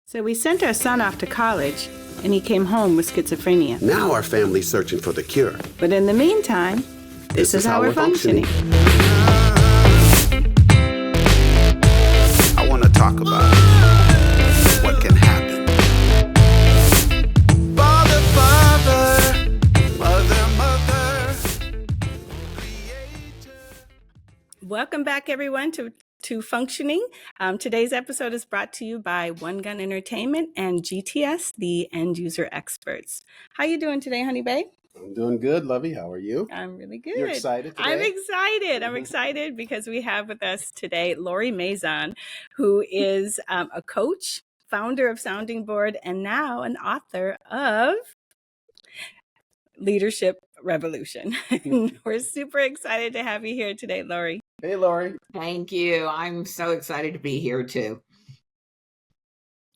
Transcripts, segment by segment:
So we sent our son off to college, and he came home with schizophrenia. Now our family's searching for the cure. But in the meantime, this is how we're functioning. I want to talk about what can happen. Father, Father, Mother, Mother, Creator. Welcome back, everyone, to Functioning. Today's episode is brought to you by One Gun Entertainment and GTS, the end user experts. How you doing today, Honey Bae? I'm doing good, Lovey. How are you? I'm really good. You're excited today? I'm excited because we have with us today Lori Mazan, who is a coach, founder of Sounding Board, and now an author of Leadership Revolution. We're super excited to have you here today, Lori. Hey, Lori. Thank you. I'm so excited to be here too.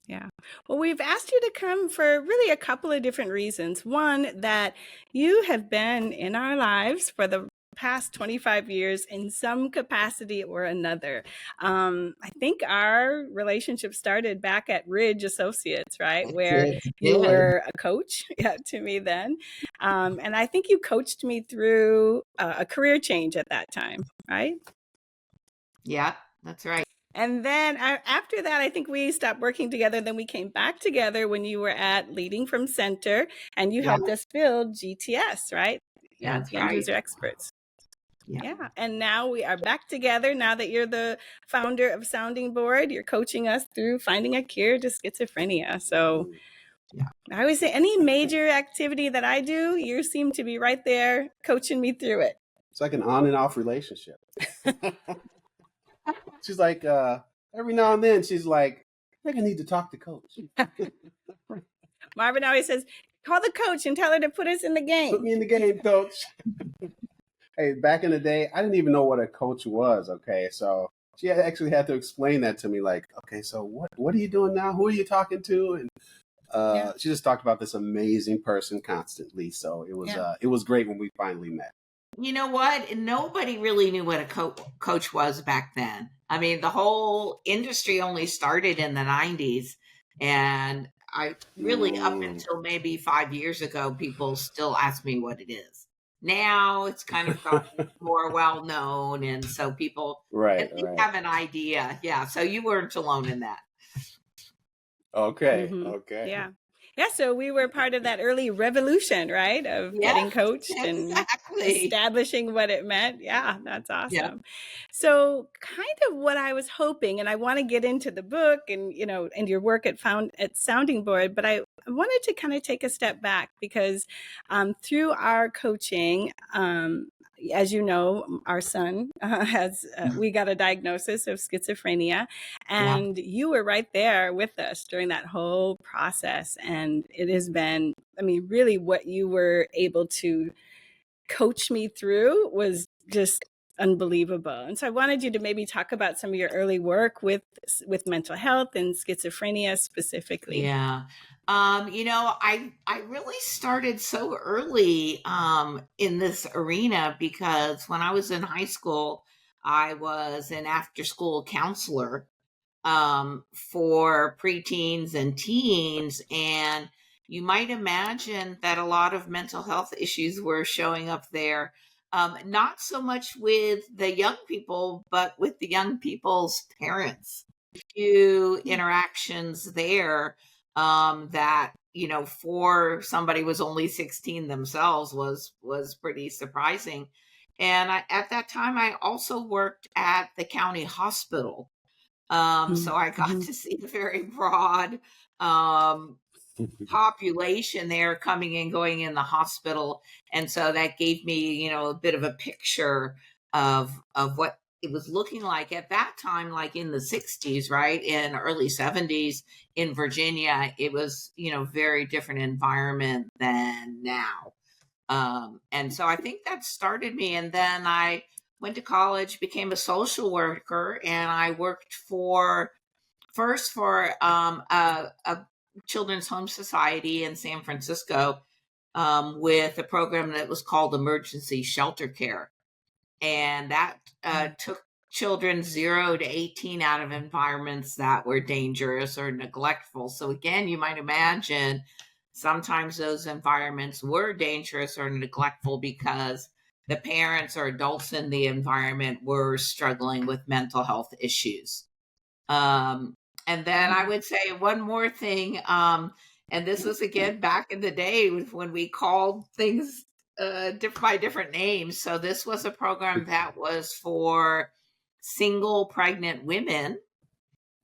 Yeah. Well, we've asked you to come for really a couple of different reasons. One, that you have been in our lives for the past 25 years in some capacity or another. I think our relationship started back at Ridge Associates, right? Where you were a coach to me then. And I think you coached me through a career change at that time, right? Yeah, that's right. And then after that, I think we stopped working together. Then we came back together when you were at Leading from Center, and you helped us build GTS, right? Yeah, that's End right. user experts. Yeah. And now we are back together. Now that you're the founder of Sounding Board, you're coaching us through finding a cure to schizophrenia. So I always say any major activity that I do, you seem to be right there coaching me through it. It's like an on and off relationship. She's like, every now and then, she's like, I think I need to talk to Coach. Marvin always says, call the coach and tell her to put us in the game. Put me in the game, Coach. Hey, back in the day, I didn't even know what a coach was, okay? So she actually had to explain that to me, like, okay, so what are you doing now? Who are you talking to? And she just talked about this amazing person constantly. So it was great when we finally met. You know what? Nobody really knew what a coach was back then. I mean, the whole industry only started in the 90s. And I really, up until maybe 5 years ago, people still ask me what it is. Now it's kind of gotten more well known. And so people have an idea. Yeah. So you weren't alone in that. Okay. Mm-hmm. Okay. Yeah. Yeah, so we were part of that early revolution, right, of getting coached and establishing what it meant. Yeah, that's awesome. Yeah. So kind of what I was hoping, and I want to get into the book and, and your work at Sounding Board, but I wanted to kind of take a step back because through our coaching, as you know, our son we got a diagnosis of schizophrenia, and you were right there with us during that whole process. And it has been, really what you were able to coach me through was just unbelievable. And so I wanted you to maybe talk about some of your early work with mental health and schizophrenia specifically. Yeah. I really started so early in this arena because when I was in high school, I was an after-school counselor for preteens and teens. And you might imagine that a lot of mental health issues were showing up there, not so much with the young people, but with the young people's parents. A few interactions there that, for somebody who was only 16 themselves was pretty surprising. And at that time, I also worked at the county hospital. So I got to see a very broad population there coming and going in the hospital. And so that gave me, a bit of a picture of what it was looking like at that time, like in the 60s, right? In early 70s in Virginia, it was, very different environment than now. And so I think that started me. And then I went to college, became a social worker, and I worked first for a children's home society in San Francisco with a program that was called emergency shelter care. And that took children 0 to 18 out of environments that were dangerous or neglectful. So again, you might imagine sometimes those environments were dangerous or neglectful because the parents or adults in the environment were struggling with mental health issues. And then I would say one more thing, and this was again back in the day when we called things by different names. So this was a program that was for single pregnant women.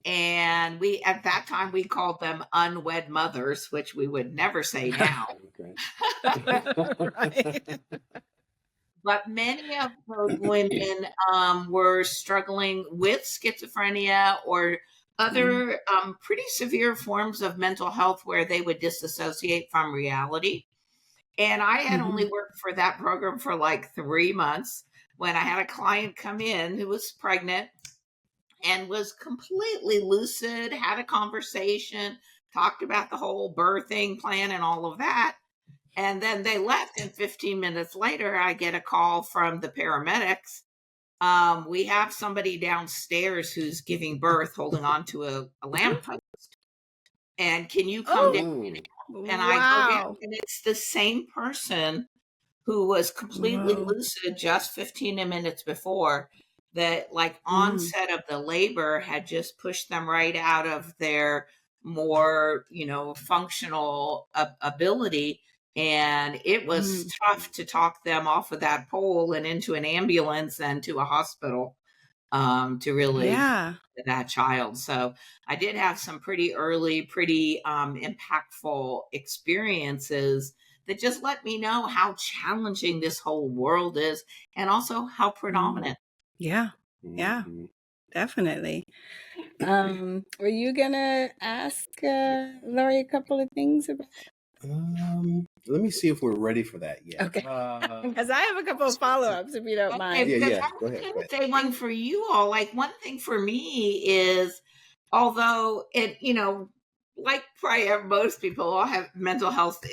And we, at that time, we called them unwed mothers, which we would never say now. Right. But many of those women were struggling with schizophrenia or other pretty severe forms of mental health where they would disassociate from reality. And I had only worked for that program for like 3 months when I had a client come in who was pregnant and was completely lucid, had a conversation, talked about the whole birthing plan and all of that. And then they left, and 15 minutes later, I get a call from the paramedics. We have somebody downstairs who's giving birth, holding on to a lamppost. And can you come down? And I go down, and it's the same person who was completely lucid just 15 minutes before, that like onset of the labor had just pushed them right out of their more, functional ability. And it was tough to talk them off of that pole and into an ambulance and to a hospital to really get that child. So I did have some pretty early, pretty impactful experiences that just let me know how challenging this whole world is and also how predominant. Yeah, definitely. Were you gonna ask Lori a couple of things about? Let me see if we're ready for that yet. Okay. Because I have a couple of follow-ups, if you don't mind. Yeah. Go ahead. Say one for you all. Like one thing for me is, although it, like probably most people, all have mental health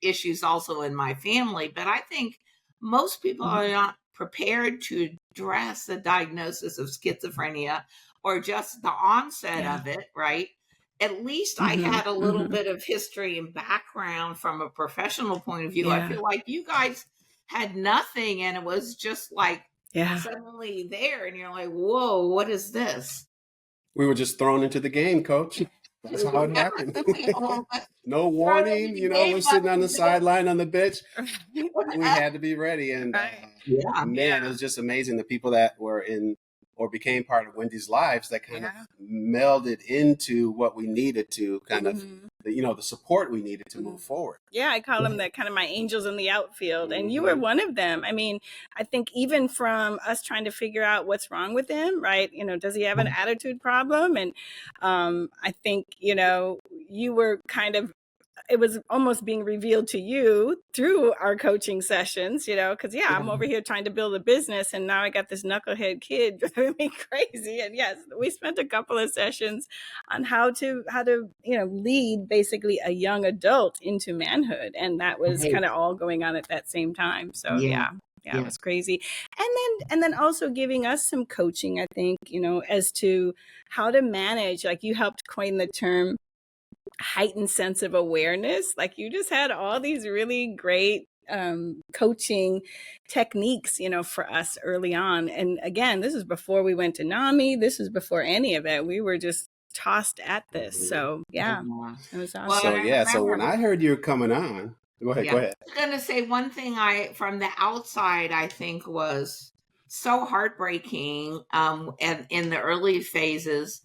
issues also in my family, but I think most people are not prepared to address the diagnosis of schizophrenia or just the onset of it, right? At least I had a little bit of history and background from a professional point of view. I feel like you guys had nothing, and it was just like suddenly there, and you're like, whoa, what is this? We were just thrown into the game, Coach. That's how it happened. No warning, we're sitting on the sideline on the bench. We had to be ready. And man, it was just amazing, the people that were in or became part of Wendy's lives that kind of melded into what we needed to kind of, the support we needed to move forward. Yeah, I call them that kind of my angels in the outfield. And you were one of them. I mean, I think even from us trying to figure out what's wrong with him, right? Does he have an attitude problem? And I think, you were kind of, it was almost being revealed to you through our coaching sessions, because I'm over here trying to build a business, and now I got this knucklehead kid driving me crazy. And yes, we spent a couple of sessions on how to lead basically a young adult into manhood, and that was kind of all going on at that same time. So it was crazy. And then also giving us some coaching, I think, as to how to manage, like you helped coin the term heightened sense of awareness. Like you just had all these really great coaching techniques, for us early on. And again, this is before we went to NAMI. This is before any of it. We were just tossed at this. So it was awesome. So when I heard you were coming on, go ahead. I was going to say one thing from the outside, I think was so heartbreaking and in the early phases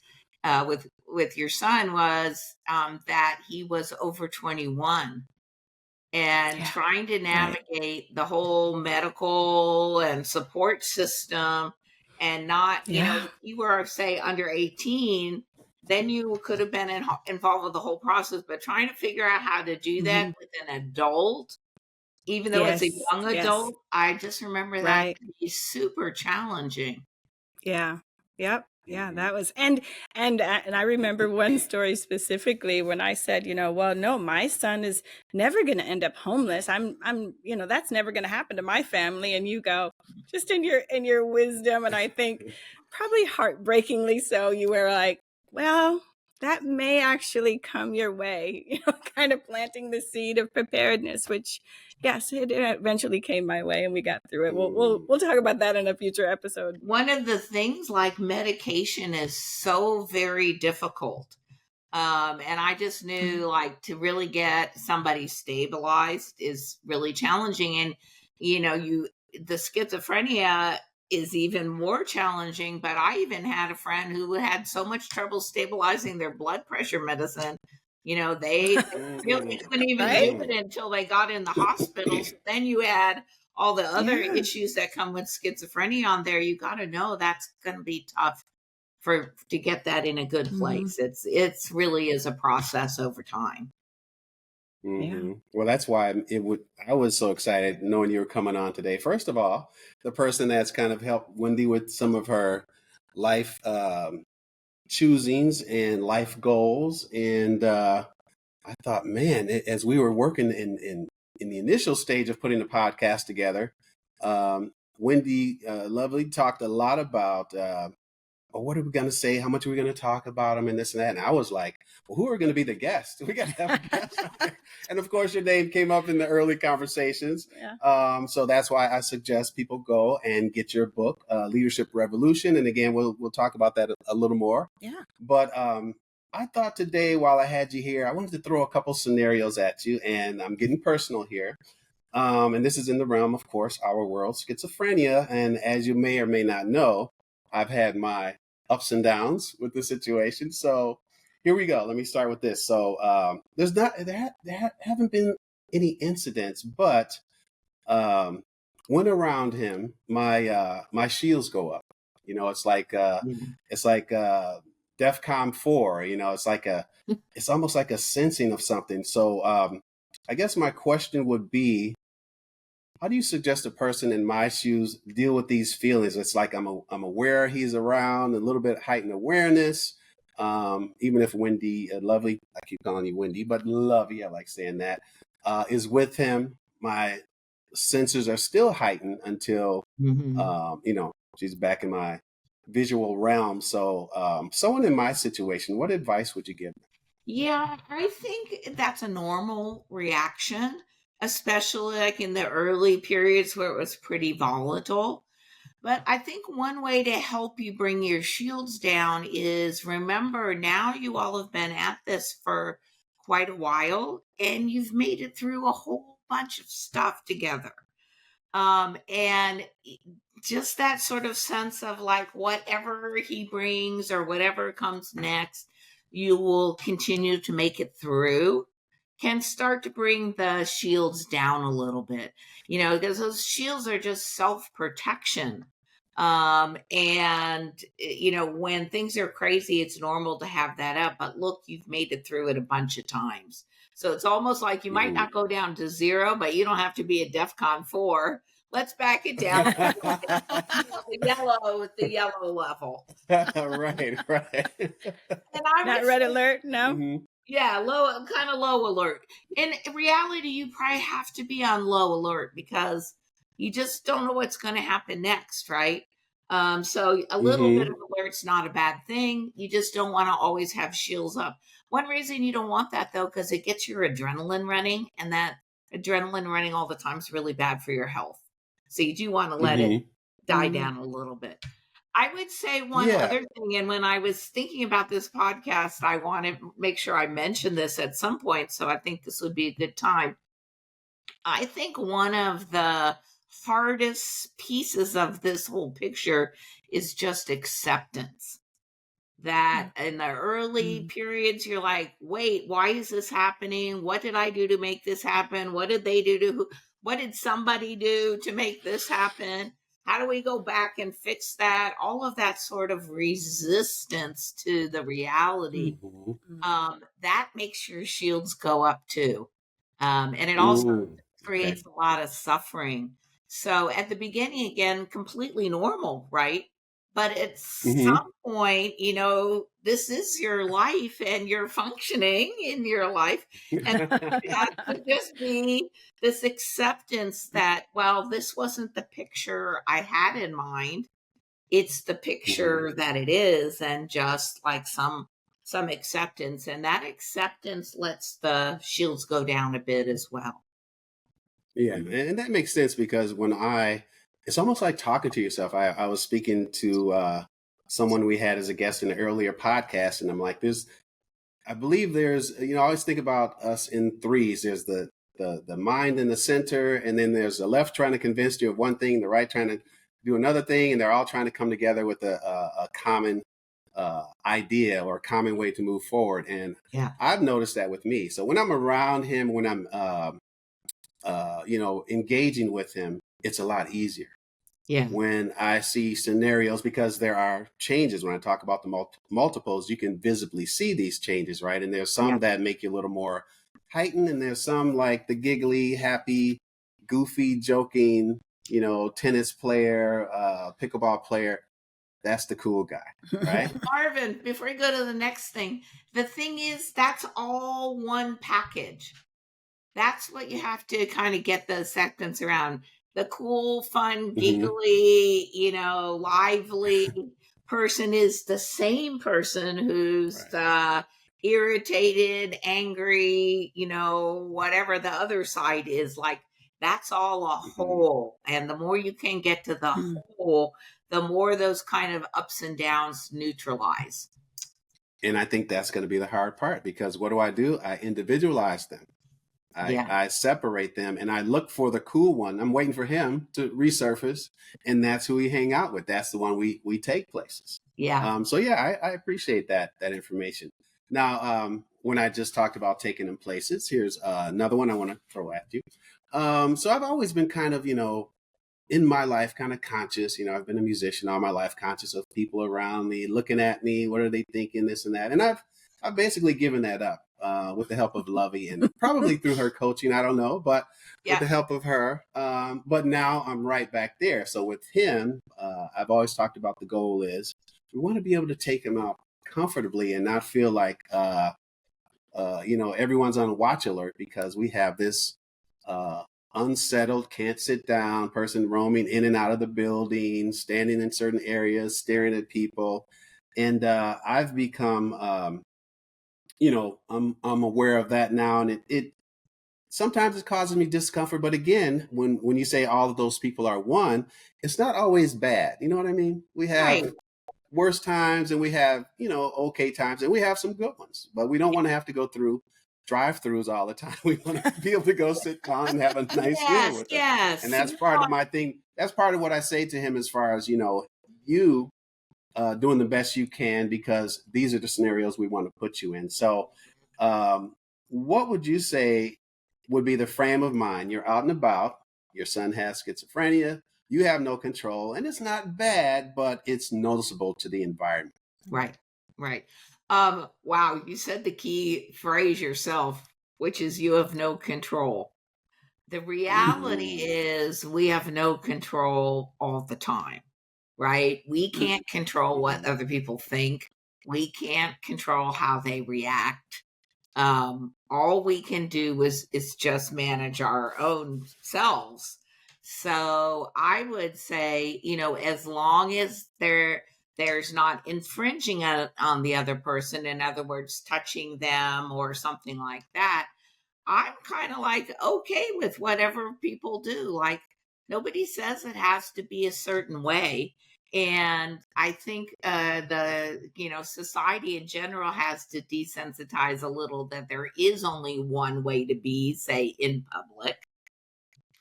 with your son was that he was over 21 and trying to navigate the whole medical and support system and not, if you were, say, under 18, then you could have been involved with the whole process, but trying to figure out how to do that with an adult, even though it's a young adult, I just remember that to be super challenging. Yeah. Yep. Yeah, that was, and I remember one story specifically when I said, well, no, my son is never going to end up homeless. I'm, that's never going to happen to my family. And you go, just in your wisdom. And I think probably heartbreakingly so, you were like, well, that may actually come your way, kind of planting the seed of preparedness, which, yes, it eventually came my way and we got through it. We'll talk about that in a future episode. One of the things, like medication, is so very difficult. And I just knew, like, to really get somebody stabilized is really challenging. And, the schizophrenia is even more challenging. But I even had a friend who had so much trouble stabilizing their blood pressure medicine. They really couldn't even do it until they got in the hospital. So then you add all the other issues that come with schizophrenia on there. You got to know that's going to be tough to get that in a good place. It's really is a process over time. Mm-hmm. Well, that's why I was so excited knowing you were coming on today. First of all, the person that's kind of helped Wendy with some of her life choosings and life goals. And I thought, man, as we were working in the initial stage of putting the podcast together, Wendy Lovely talked a lot about what are we going to say? How much are we going to talk about them and this and that? And I was like, well, who are going to be the guests? We got to have a guest. And of course, your name came up in the early conversations. Yeah. So that's why I suggest people go and get your book, Leadership Revolution. And again, we'll talk about that a little more. Yeah. But I thought today, while I had you here, I wanted to throw a couple scenarios at you. And I'm getting personal here. And this is in the realm, of course, our world, schizophrenia. And as you may or may not know, I've had my ups and downs with the situation. So here we go. Let me start with this. So there haven't been any incidents, but when around him, my shields go up. It's like DEFCON 4. It's almost like a sensing of something. So I guess my question would be, how do you suggest a person in my shoes deal with these feelings? It's like I'm aware he's around, a little bit heightened awareness. Even if Wendy, Lovely, I keep calling you Wendy, but Lovey, I like saying that, is with him. My senses are still heightened until, she's back in my visual realm. So someone in my situation, what advice would you give them? Yeah, I think that's a normal reaction, especially like in the early periods where it was pretty volatile. But I think one way to help you bring your shields down is, remember, now you all have been at this for quite a while and you've made it through a whole bunch of stuff together. And just that sort of sense of, like, whatever he brings or whatever comes next, you will continue to make it through, can start to bring the shields down a little bit, because those shields are just self-protection. And when things are crazy, it's normal to have that up, but look, you've made it through it a bunch of times. So it's almost like you might not go down to 0, but you don't have to be a DEFCON 4. Let's back it down. the yellow level. Right. And I not red alert, no. Mm-hmm. Yeah, kind of low alert. In reality, you probably have to be on low alert because you just don't know what's going to happen next, right? So a little bit of alert's not a bad thing. You just don't want to always have shields up. One reason you don't want that, though, because it gets your adrenaline running, and that adrenaline running all the time is really bad for your health. So you do want to let it die down a little bit. I would say one other thing, and when I was thinking about this podcast, I want to make sure I mention this at some point, so I think this would be a good time. I think one of the hardest pieces of this whole picture is just acceptance. That in the early periods, you're like, wait, why is this happening? What did I do to make this happen? What did they do what did somebody do to make this happen? How do we go back and fix that? All of that sort of resistance to the reality, that makes your shields go up too. And it also creates a lot of suffering. So at the beginning, again, completely normal, right? But at some point, this is your life and you're functioning in your life. And it has to just be this acceptance that, well, this wasn't the picture I had in mind. it's the picture that it is, and just like some acceptance, and that acceptance lets the shields go down a bit as well. Yeah, and that makes sense because it's almost like talking to yourself. I was speaking to someone we had as a guest in an earlier podcast, and I'm like, I believe there's, I always think about us in threes. There's the mind in the center, and then there's the left trying to convince you of one thing, the right trying to do another thing, and they're all trying to come together with a common idea or a common way to move forward. And I've noticed that with me. So when I'm around him, when I'm engaging with him, it's a lot easier. Yeah. When I see scenarios, because there are changes. When I talk about the multiples, you can visibly see these changes, right? And there's some that make you a little more heightened, and there's some like the giggly, happy, goofy, joking, tennis player, pickleball player. That's the cool guy, right? Marvin, before you go to the next thing, the thing is, that's all one package. That's what you have to kind of get the acceptance around. The cool, fun, giggly, lively person is the same person who's irritated, angry, whatever the other side is. Like, that's all a whole. And the more you can get to the whole, the more those kind of ups and downs neutralize. And I think that's going to be the hard part, because what do? I individualize them. I separate them, and I look for the cool one. I'm waiting for him to resurface, and that's who we hang out with. That's the one we take places. Yeah. I appreciate that information. Now, when I just talked about taking them places, here's another one I want to throw at you. So I've always been kind of, in my life, kind of conscious. I've been a musician all my life, conscious of people around me, looking at me. What are they thinking? This and that. And I've basically given that up. With the help of Lovey, and probably through her coaching, I don't know, but with the help of her. But now I'm right back there. So with him, I've always talked about the goal is we want to be able to take him out comfortably and not feel like, everyone's on watch alert, because we have this unsettled, can't sit down person roaming in and out of the building, standing in certain areas, staring at people. And I've become... I'm aware of that now, and it sometimes it causes me discomfort. But again, when you say all of those people are one, it's not always bad. You know what I mean? We have worse times, and we have okay times, and we have some good ones. But we don't want to have to go through drive-throughs all the time. We want to be able to go sit down and have a nice meal with them. And that's part of my thing. That's part of what I say to him, as far as you. Doing the best you can, because these are the scenarios we want to put you in. So what would you say would be the frame of mind? You're out and about, your son has schizophrenia, you have no control, and it's not bad, but it's noticeable to the environment. Right. Wow, you said the key phrase yourself, which is you have no control. The reality is we have no control all the time. Right? We can't control what other people think. We can't control how they react. All we can do is just manage our own selves. So I would say, as long as there's not infringing on the other person, in other words, touching them or something like that, I'm kind of like okay with whatever people do. Like, nobody says it has to be a certain way. And I think society in general has to desensitize a little that there is only one way to be, say, in public,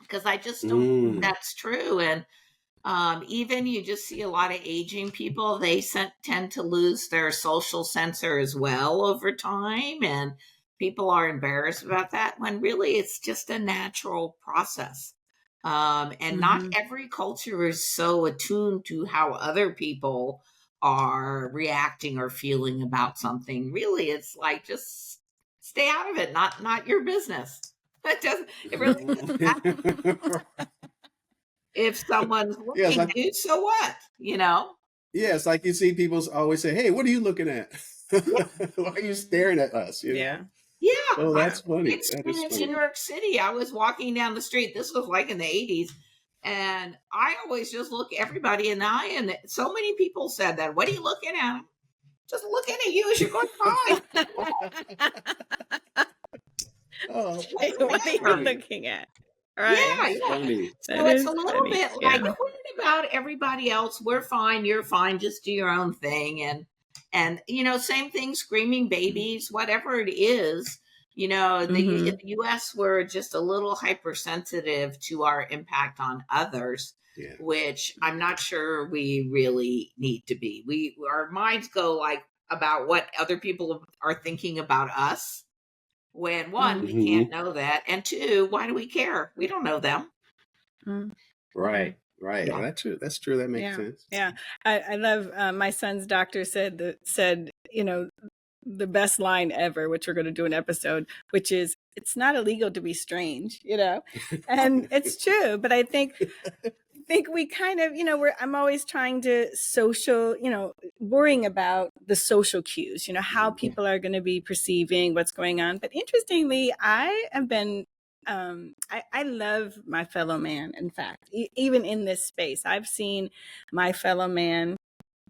because I just don't think that's true. And even you just see a lot of aging people, they tend to lose their social sensor as well over time. And people are embarrassed about that, when really it's just a natural process. And not every culture is so attuned to how other people are reacting or feeling about something. Really, it's like, just stay out of it. Not your business. It really doesn't matter. If someone's looking at you, so what? Yeah, it's like you see people always say, "Hey, what are you looking at? Why are you staring at us?" Yeah. Yeah. Oh, that's funny. Experience in New York City. I was walking down the street. This was like in the 80s. And I always just look everybody in the eye, and so many people said that. What are you looking at? Just looking at you as you're going by. Oh, What are you looking at? Right. Yeah. funny. So it's a little bit like, Yeah. don't worry about everybody else. We're fine. You're fine. Just do your own thing. And same thing, screaming babies, whatever it is. In the U.S., we're just a little hypersensitive to our impact on others, Yeah. which I'm not sure we really need to be. Our minds go like about what other people are thinking about us. When one, we can't know that, and two, why do we care? We don't know them. Right. Yeah. That's true. That's true. That makes sense. Yeah. I love my son's doctor said, the best line ever, which we're going to do an episode, which is, it's not illegal to be strange, and it's true. But I think we kind of, I'm always trying to worrying about the social cues, how people are going to be perceiving what's going on. But interestingly, I have been, I love my fellow man. In fact, even in this space, I've seen my fellow man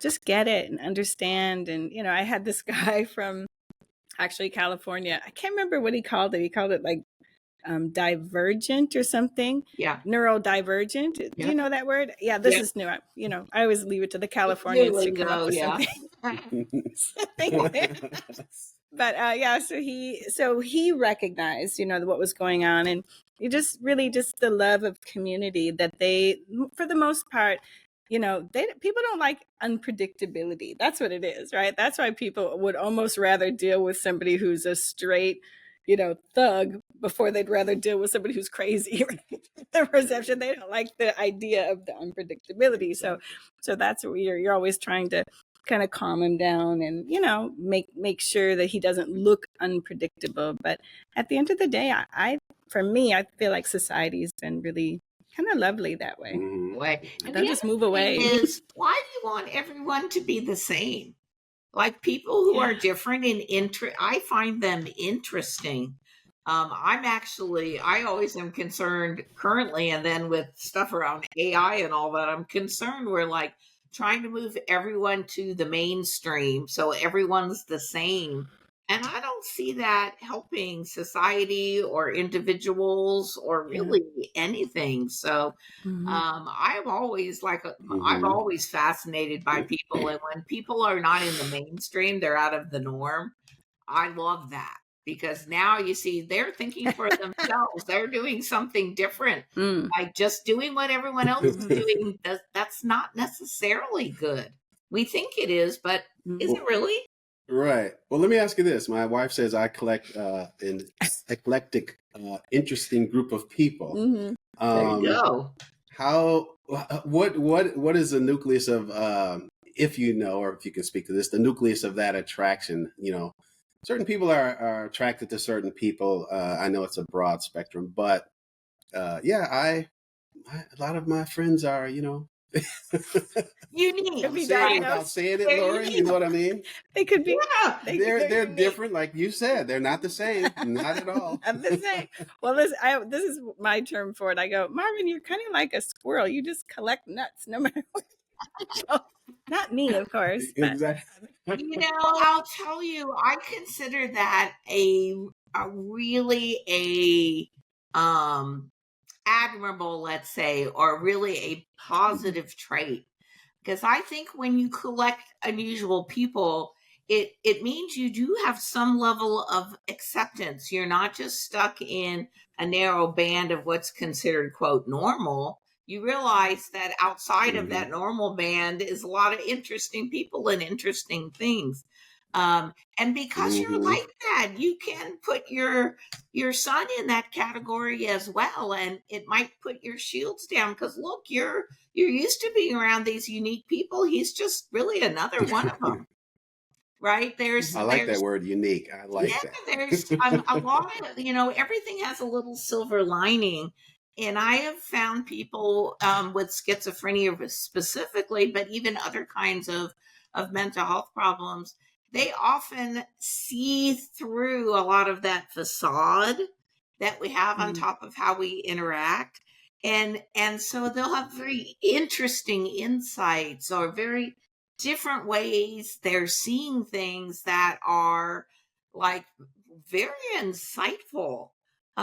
just get it and understand. And, I had this guy from actually California. I can't remember what he called it. He called it like divergent or something. Yeah. Neurodivergent. Yeah. Do you know that word? Yeah, this is new. I always leave it to the Californians to come up with something. But so he recognized, what was going on, and you just really just the love of community that they, for the most part, people don't like unpredictability. That's what it is, right? That's why people would almost rather deal with somebody who's a straight, thug before they'd rather deal with somebody who's crazy. Right? The perception, they don't like the idea of the unpredictability. So that's what you're always trying to kind of calm him down and, make sure that he doesn't look unpredictable. But at the end of the day, for me, I feel like society's been really kind of lovely that way. And they'll just move away. Is why do you want everyone to be the same? Like people who are different in I find them interesting. I always am concerned currently, and then with stuff around AI and all that, I'm concerned we're like trying to move everyone to the mainstream so everyone's the same. And I don't see that helping society or individuals or really anything. So I'm always I'm always fascinated by people. And when people are not in the mainstream, they're out of the norm. I love that because now you see they're thinking for themselves. They're doing something different. Like just doing what everyone else is doing, that's not necessarily good. We think it is, but is it really? Right. Well, let me ask you this. My wife says I collect an eclectic, interesting group of people. There you go. What is the nucleus of, if you know, or if you can speak to this, the nucleus of that attraction? Certain people are attracted to certain people. I know it's a broad spectrum, but a lot of my friends are, unique. Could be without saying it, Lauren, you know what I mean? They could be. Yeah. They're different, like you said. They're not the same, not at all. Not the same. Well, this is my term for it. I go, Marvin, you're kind of like a squirrel. You just collect nuts, no matter what. Not me, of course. Exactly. I'll tell you, I consider that a really admirable, let's say, or really a positive trait. Because I think when you collect unusual people, it means you do have some level of acceptance. You're not just stuck in a narrow band of what's considered, quote, normal. You realize that outside of that normal band is a lot of interesting people and interesting things. And because you're like that, you can put your son in that category as well. And it might put your shields down because look, you're used to being around these unique people. He's just really another one of them. Right? I like that word, unique. I like that. There's a lot of, everything has a little silver lining. And I have found people with schizophrenia specifically, but even other kinds of mental health problems, they often see through a lot of that facade that we have on top of how we interact. And so they'll have very interesting insights or very different ways they're seeing things that are like very insightful. So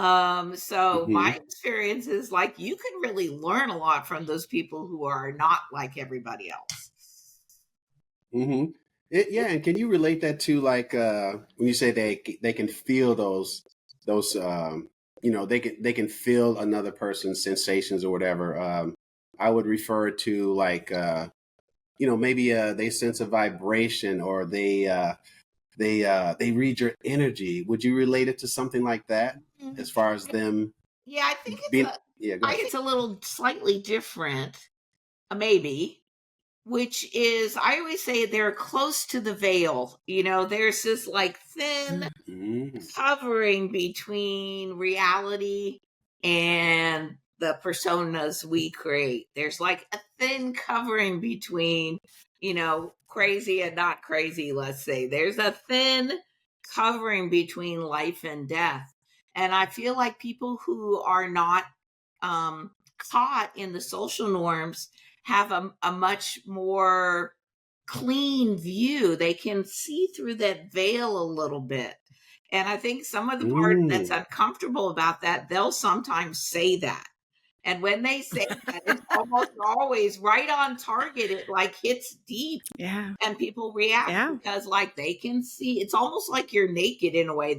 Mm-hmm. my experience is like you can really learn a lot from those people who are not like everybody else. Mm-hmm. Yeah, and can you relate that to like when you say they can feel those they can feel another person's sensations or whatever. I would refer to like maybe they sense a vibration or they read your energy. Would you relate it to something like that Mhm. as far as them Yeah, I think being? Yeah, go ahead. it's a little slightly different, maybe, which is I always say they're close to the veil. There's this like thin Mm-hmm. covering between reality and the personas we create. There's like a thin covering between, crazy and not crazy, let's say. There's a thin covering between life and death. And I feel like people who are not um, caught in the social norms have a much more clean view. They can see through that veil a little bit. And I think some of the part that's Mm. uncomfortable about that, they'll sometimes say that. And when they say that, it's almost always right on target. It like hits deep Yeah. and people react Yeah. because like they can see, it's almost like you're naked in a way.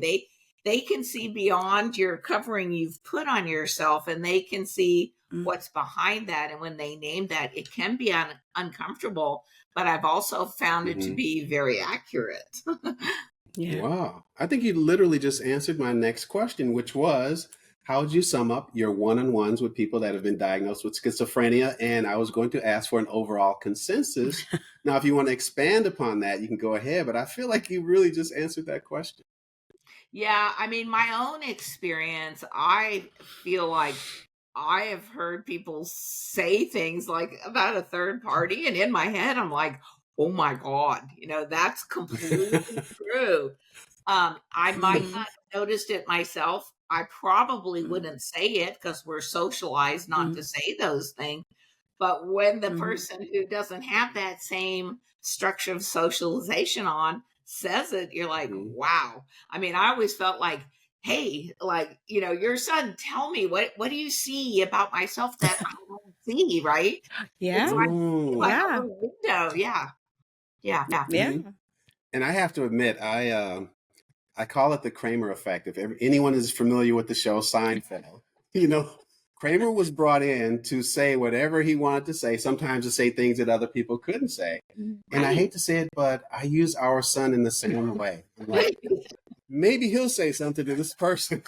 They can see beyond your covering you've put on yourself and they can see Mm. what's behind that. And when they name that, it can be uncomfortable, but I've also found it to Mm-hmm. be very accurate. Yeah. Wow. I think you literally just answered my next question, which was how would you sum up your one-on-ones with people that have been diagnosed with schizophrenia? And I was going to ask for an overall consensus. Now, if you want to expand upon that, you can go ahead, but I feel like you really just answered that question. Yeah, I mean, my own experience, I feel like I have heard people say things like about a third party, and in my head, I'm like, oh my God, that's completely true. I might Mm-hmm. not have noticed it myself. I probably Mm-hmm. wouldn't say it because we're socialized not Mm-hmm. to say those things. But when the Mm-hmm. person who doesn't have that same structure of socialization on says it, you're like, Mhm. wow. I mean, I always felt like, hey, like, your son, tell me what do you see about myself that I don't see, right? It's Yeah. like a Yeah. little window. Yeah. Yeah. Yeah. Yeah. Mhm. And I have to admit, I call it the Kramer effect. If anyone is familiar with the show Seinfeld, you know, Kramer was brought in to say whatever he wanted to say, sometimes to say things that other people couldn't say. And I Right. hate to say it, but I use our son in the same way. I'm like, maybe he'll say something to this person.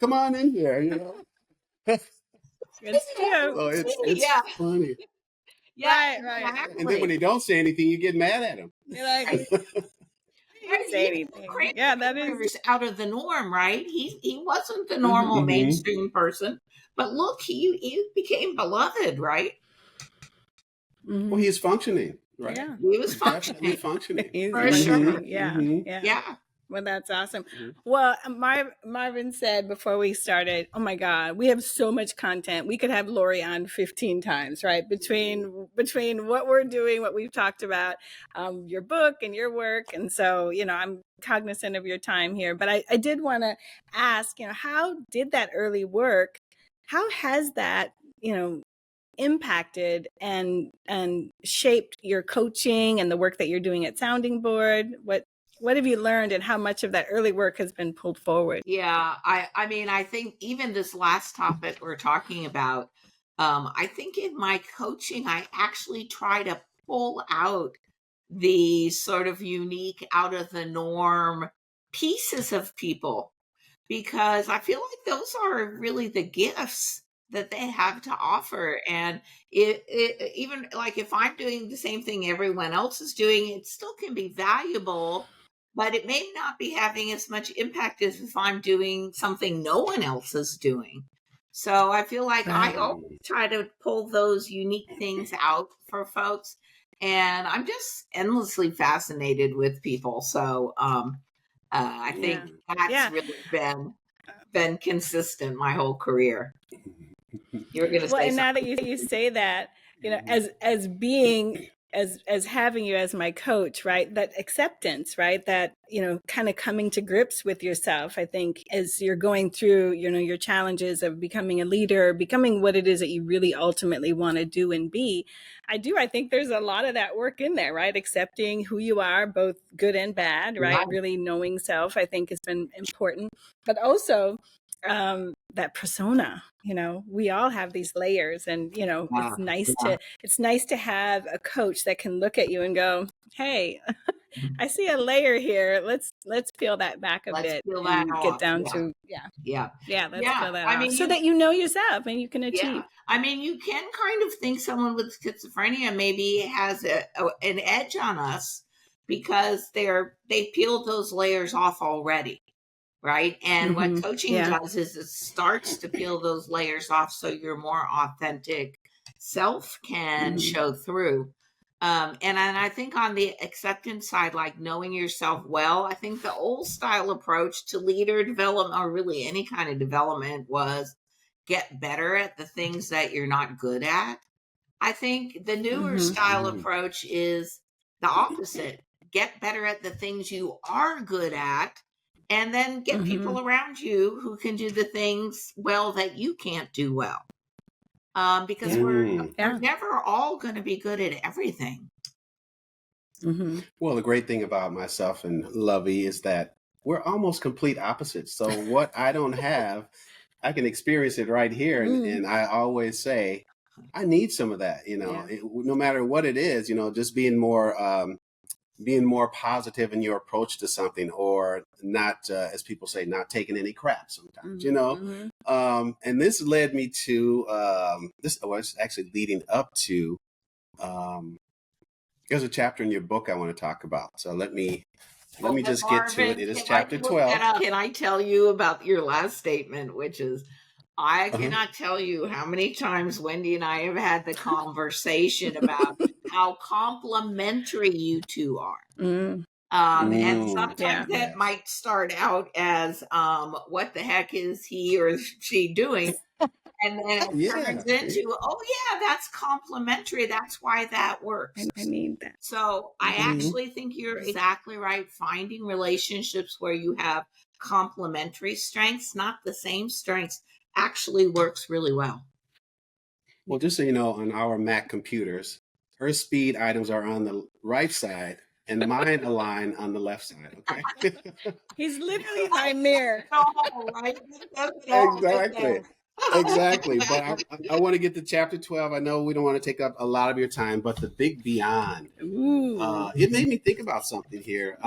Come on in here. It's true. So it's Yeah. funny. Yeah. Right. Right. And then when Exactly. they don't say anything, you get mad at him. You're like, Right. he didn't Right. say anything. Yeah, that is. Kramer is out of the norm, right? He wasn't the normal Mm-hmm. Hmm. mainstream person, but look, he became beloved, right? Well, Mm-hmm. he's functioning, right? Yeah. He was He's definitely functioning functioning. He's for sure. functioning. Hmm. Yeah. Hmm. Yeah. Yeah. Well, that's awesome. Hmm. Well, Marvin said before we started, oh my God, we have so much content. We could have Lori on 15 times, right? Between what we're doing, what we've talked about, your book and your work. And so, I'm cognizant of your time here, but I did want to ask, how did that early work, how has that, impacted and shaped your coaching and the work that you're doing at Sounding Board? What have you learned and how much of that early work has been pulled forward? Yeah. I mean, I think even this last topic we're talking about, I think in my coaching, I actually try to pull out the sort of unique, out of the norm pieces of people because I feel like those are really the gifts that they have to offer. And even like if I'm doing the same thing everyone else is doing, it still can be valuable, but it may not be having as much impact as if I'm doing something no one else is doing. So I feel like I Right. always try to pull those unique things out for folks. And I'm just endlessly fascinated with people. So I Yeah. think that's Yeah. really been consistent my whole career. You were going to Well, say and now something. that you say that, as being as having you as my coach, right? That acceptance, right? That, kind of coming to grips with yourself. I think as you're going through, your challenges of becoming a leader, becoming what it is that you really ultimately want to do and be. I think there's a lot of that work in there, right? Accepting who you are, both good and bad, right? Really knowing self, I think has been important, but also that persona. We all have these layers, and it's nice to have a coach that can look at you and go, hey, I see a layer here. Let's peel that back a Let's bit peel that and get off. down Yeah. to let's peel that I off mean, so that you know yourself and you can yeah. achieve. I mean, you can kind of think someone with schizophrenia maybe has an edge on us because they peeled those layers off already. Right. And what coaching does is it starts to peel those layers off so your more authentic self can show through. And I think on the acceptance side, like knowing yourself well, I think the old style approach to leader development, or really any kind of development, was get better at the things that you're not good at. I think the newer style approach is the opposite. Get better at the things you are good at, and then get people around you who can do the things well that you can't do well. Because we're never all going to be good at everything. Well, the great thing about myself and Lovey is that we're almost complete opposites. So what I don't have, I can experience it right here. And I always say, I need some of that, no matter what it is, just being more positive in your approach to something, or not, as people say, not taking any crap sometimes, and this led me to, this was actually leading up to, there's a chapter in your book I want to talk about. So let me just get to it. It is chapter 12. Can I tell you about your last statement, which is, I cannot tell you how many times Wendy and I have had the conversation about how complementary you two are. And sometimes that might start out as, what the heck is he or she doing? And then it turns into, oh yeah, that's complementary. That's why that works. I need that. So I actually think you're exactly right. Finding relationships where you have complementary strengths, not the same strengths, actually works really well. Well, just so you know, on our Mac computers, her speed items are on the right side and mine align on the left side. Okay. He's literally my mirror. Exactly. But I want to get to chapter 12. I know we don't want to take up a lot of your time, but the big beyond, it made me think about something here.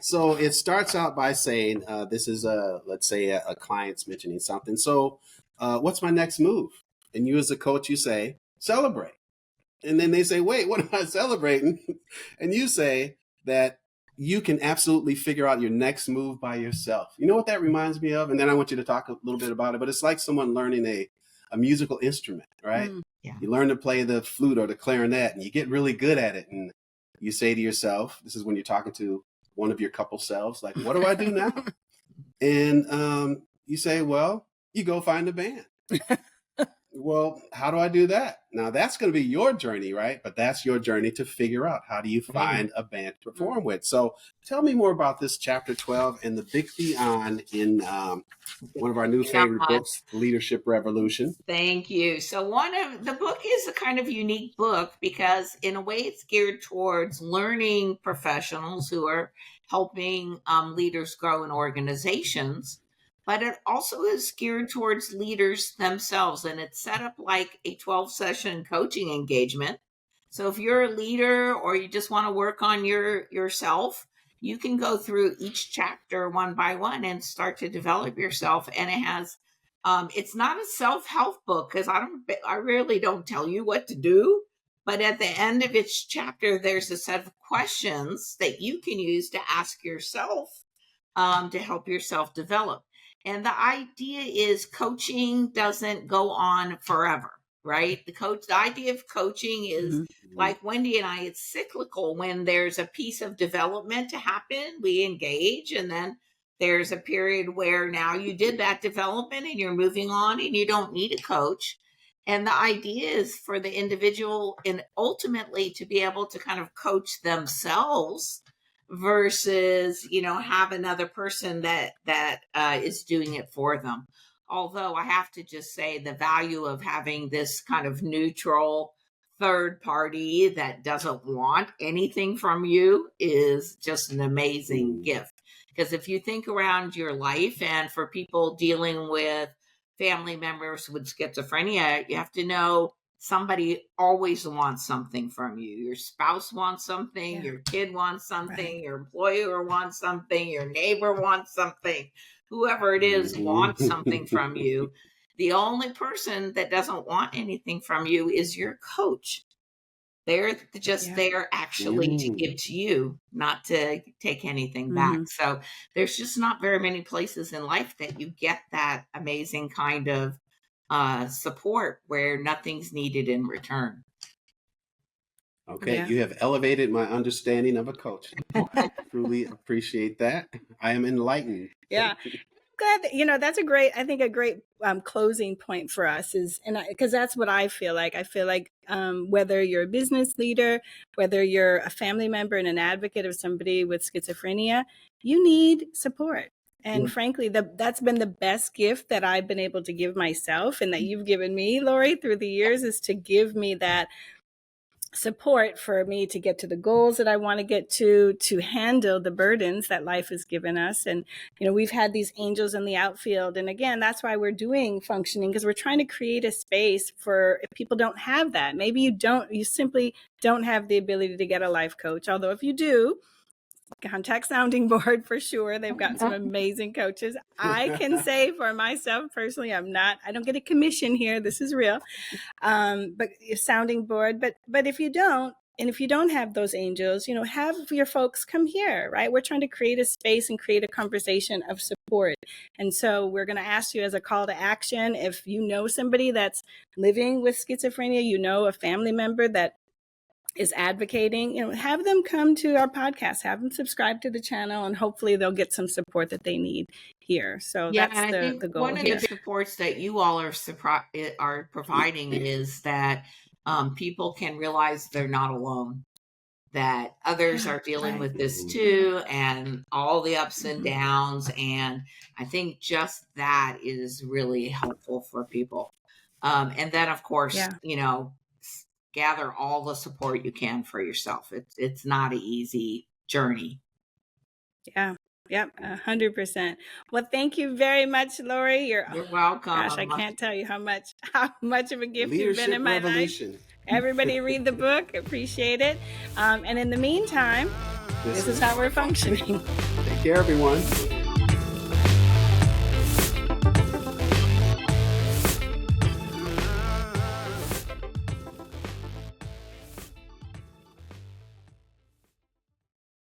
So it starts out by saying, this is let's say a client's mentioning something. So what's my next move? And you as a coach, you say, celebrate. And then they say, wait, what am I celebrating? And you say that you can absolutely figure out your next move by yourself. You know what that reminds me of? And then I want you to talk a little bit about it, but it's like someone learning a musical instrument, right? You learn to play the flute or the clarinet and you get really good at it. And you say to yourself, this is when you're talking to one of your couple selves, like, what do I do now? And you say, well, you go find a band. Well, how do I do that? Now that's going to be your journey, right? But that's your journey to figure out, how do you find a band to perform with? So tell me more about this chapter 12 and the big beyond in one of our new favorite books, Leadership Revolution. Thank you. So the book is a kind of unique book because in a way it's geared towards learning professionals who are helping leaders grow in organizations. But it also is geared towards leaders themselves. And it's set up like a 12-session coaching engagement. So if you're a leader or you just want to work on yourself, you can go through each chapter one by one and start to develop yourself. And it has, it's not a self-help book because I rarely don't tell you what to do. But at the end of each chapter, there's a set of questions that you can use to ask yourself to help yourself develop. And the idea is coaching doesn't go on forever, right? The idea of coaching is like Wendy and I, it's cyclical. When there's a piece of development to happen, we engage, and then There's a period where now you did that development and you're moving on and you don't need a coach. And the idea is for the individual and ultimately to be able to kind of coach themselves versus, have another person that is doing it for them. Although I have to just say the value of having this kind of neutral third party that doesn't want anything from you is just an amazing gift. Because if you think around your life, and for people dealing with family members with schizophrenia, you have to know somebody always wants something from you. Your spouse wants something, your kid wants something, your employer wants something, your neighbor wants something, whoever it is wants something from you. The only person that doesn't want anything from you is your coach. They're just there actually to give to you, not to take anything back. So there's just not very many places in life that you get that amazing kind of support where nothing's needed in return. Okay, you have elevated my understanding of a coach. I truly appreciate that. I am enlightened. Yeah. Glad that's a great closing point for us because that's what I feel like. I feel like whether you're a business leader, whether you're a family member and an advocate of somebody with schizophrenia, you need support. And frankly, that's been the best gift that I've been able to give myself and that you've given me, Lori, through the years, is to give me that support for me to get to the goals that I want to get to handle the burdens that life has given us. And, we've had these angels in the outfield. And again, that's why we're doing functioning, because we're trying to create a space for if people don't have that. Maybe you simply don't have the ability to get a life coach. Although if you do, contact Sounding Board for sure. They've got some amazing coaches. I can say for myself personally, I don't get a commission here. This is real. But Sounding Board. But if you don't, and if you don't have those angels, have your folks come here, right? We're trying to create a space and create a conversation of support. And so we're going to ask you as a call to action, if you know somebody that's living with schizophrenia, a family member that is advocating, have them come to our podcast, have them subscribe to the channel, and hopefully they'll get some support that they need here. So that's the goal. One of the supports that you all are providing is that people can realize they're not alone, that others are dealing with this too, and all the ups and downs. And I think just that is really helpful for people. And then, of course, gather all the support you can for yourself. It's not an easy journey. Yeah. Yep. 100%. Well, thank you very much, Lori. You're welcome. Gosh, I can't tell you how much of a gift you've been in my life. Everybody read the book. Appreciate it. And in the meantime, this is how we're functioning. Take care, everyone.